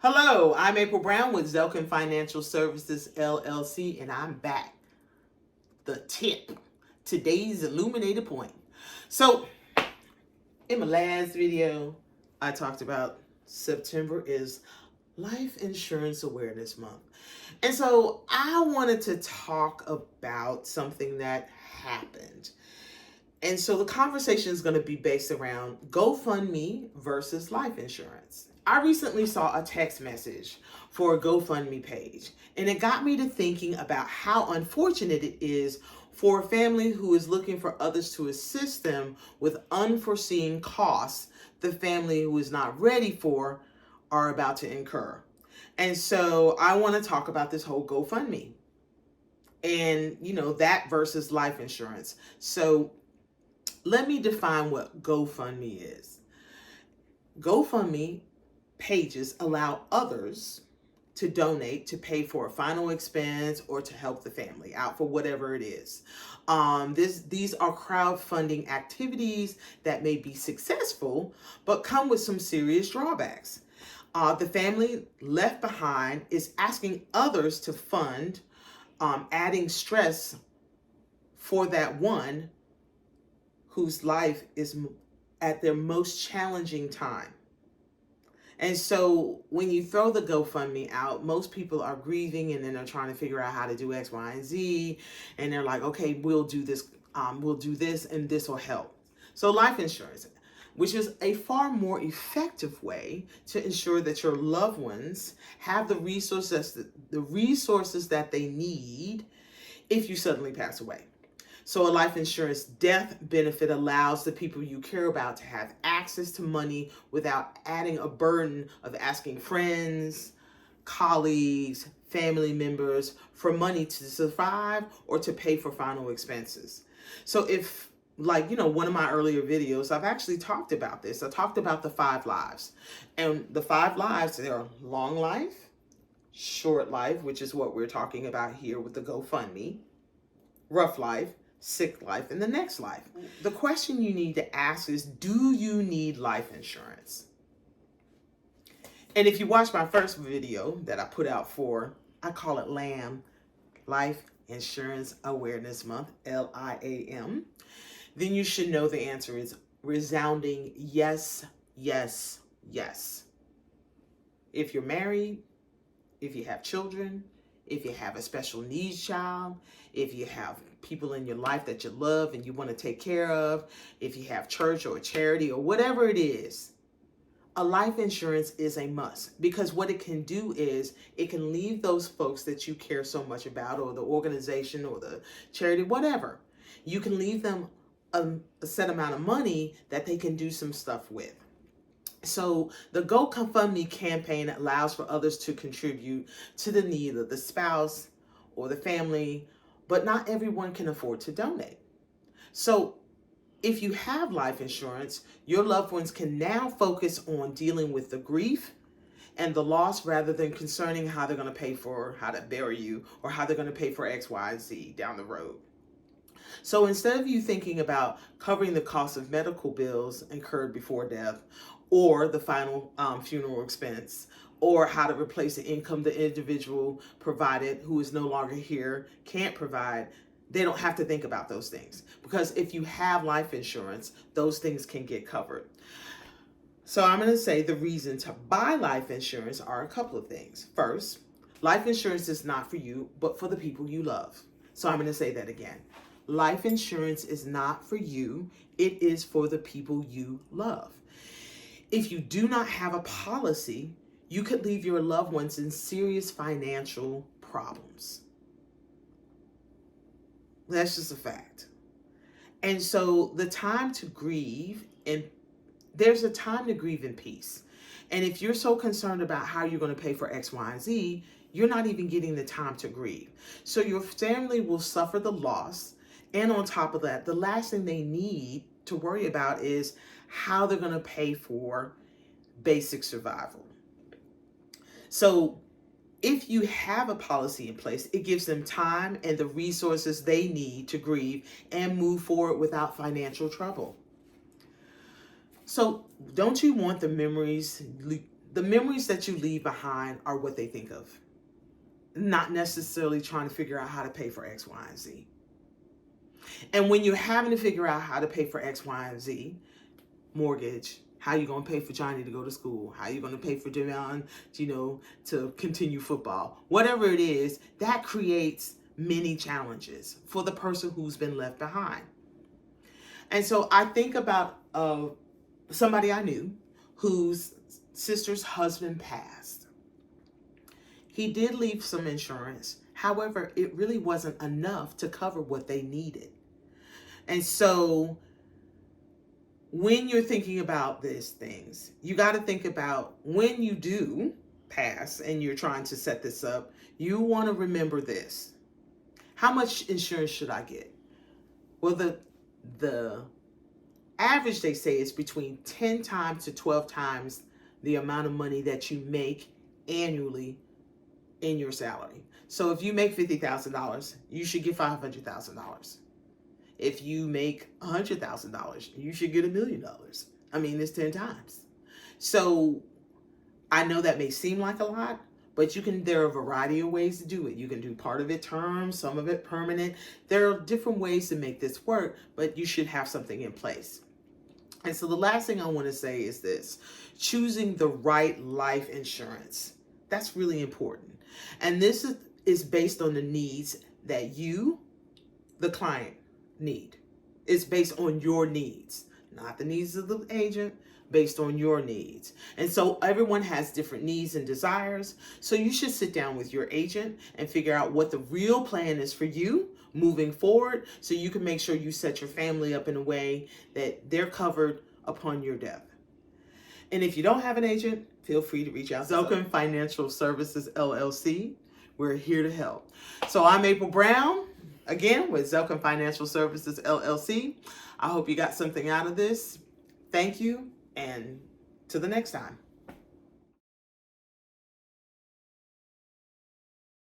Hello, I'm April Brown with Zelken Financial Services LLC, and I'm back. The tip, today's illuminated point. So, in my last video, I talked about September is Life Insurance Awareness Month. And so, I wanted to talk about something that happened. And so the conversation is going to be based around GoFundMe versus life insurance. I recently saw a text message for a GoFundMe page, and it got me to thinking about how unfortunate it is for a family who is looking for others to assist them with unforeseen costs the family who is not ready for are about to incur. And so I want to talk about this whole GoFundMe and, that versus life insurance. So let me define what GoFundMe is. GoFundMe pages allow others to donate to pay for a final expense or to help the family out for whatever it is. These are crowdfunding activities that may be successful, but come with some serious drawbacks. The family left behind is asking others to fund, adding stress for that one whose life is at their most challenging time. And so when you throw the GoFundMe out, most people are grieving and then they're trying to figure out how to do X, Y, and Z. And they're like, okay, we'll do this, and this will help. So life insurance, which is a far more effective way to ensure that your loved ones have the resources that they need if you suddenly pass away. So a life insurance death benefit allows the people you care about to have access to money without adding a burden of asking friends, colleagues, family members for money to survive or to pay for final expenses. So if, one of my earlier videos, I've actually talked about this. I talked about the 5 lives. And the 5 lives, they are long life, short life, which is what we're talking about here with the GoFundMe, rough life, sick life, and the next life. The question you need to ask is, do you need life insurance? And if you watch my first video that I put out I call it LAM, Life Insurance Awareness Month, LIAM, then you should know the answer is resounding yes, yes, yes. If you're married, if you have children, if you have a special needs child, if you have people in your life that you love and you want to take care of, if you have church or a charity or whatever it is, a life insurance is a must, because what it can do is it can leave those folks that you care so much about, or the organization or the charity, whatever, you can leave them a set amount of money that they can do some stuff with. So the GoFundMe campaign allows for others to contribute to the need of the spouse or the family, but not everyone can afford to donate. So if you have life insurance, your loved ones can now focus on dealing with the grief and the loss rather than concerning how they're going to pay for how to bury you or how they're going to pay for X, Y, and Z down the road. So instead of you thinking about covering the cost of medical bills incurred before death, or the final funeral expense, or how to replace the income the individual provided who is no longer here can't provide, they don't have to think about those things. Because if you have life insurance, those things can get covered. So I'm going to say the reason to buy life insurance are a couple of things. First, life insurance is not for you, but for the people you love. So I'm going to say that again. Life insurance is not for you. It is for the people you love. If you do not have a policy, you could leave your loved ones in serious financial problems. That's just a fact. And so the time to grieve, and there's a time to grieve in peace. And if you're so concerned about how you're going to pay for X, Y, and Z, you're not even getting the time to grieve. So your family will suffer the loss. And on top of that, the last thing they need to worry about is how they're going to pay for basic survival. So if you have a policy in place, it gives them time and the resources they need to grieve and move forward without financial trouble. So don't you want the memories the memories that you leave behind are what they think of, not necessarily trying to figure out how to pay for X, Y, and Z. And when you're having to figure out how to pay for X, Y, and Z, mortgage, how you going to pay for Johnny to go to school, how you going to pay for Devon, to continue football, whatever it is, that creates many challenges for the person who's been left behind. And so I think about somebody I knew whose sister's husband passed. He did leave some insurance. However, it really wasn't enough to cover what they needed. And so when you're thinking about these things, you got to think about when you do pass and you're trying to set this up, you want to remember this. How much insurance should I get? Well, the average, they say, is between 10 times to 12 times the amount of money that you make annually in your salary. So if you make $50,000, you should get $500,000. If you make $100,000, you should get $1 million. I mean, it's 10 times. So I know that may seem like a lot, but there are a variety of ways to do it. You can do part of it term, some of it permanent. There are different ways to make this work, but you should have something in place. And so the last thing I want to say is this: choosing the right life insurance. That's really important. And this is based on the needs that you, the client, need. It's based on your needs, not the needs of the agent, based on your needs. And so everyone has different needs and desires. So you should sit down with your agent and figure out what the real plan is for you moving forward, so you can make sure you set your family up in a way that they're covered upon your death. And if you don't have an agent, feel free to reach out to Zelken Financial Services LLC. We're here to help. So I'm April Brown, again, with Zelken Financial Services LLC. I hope you got something out of this. Thank you, and to the next time.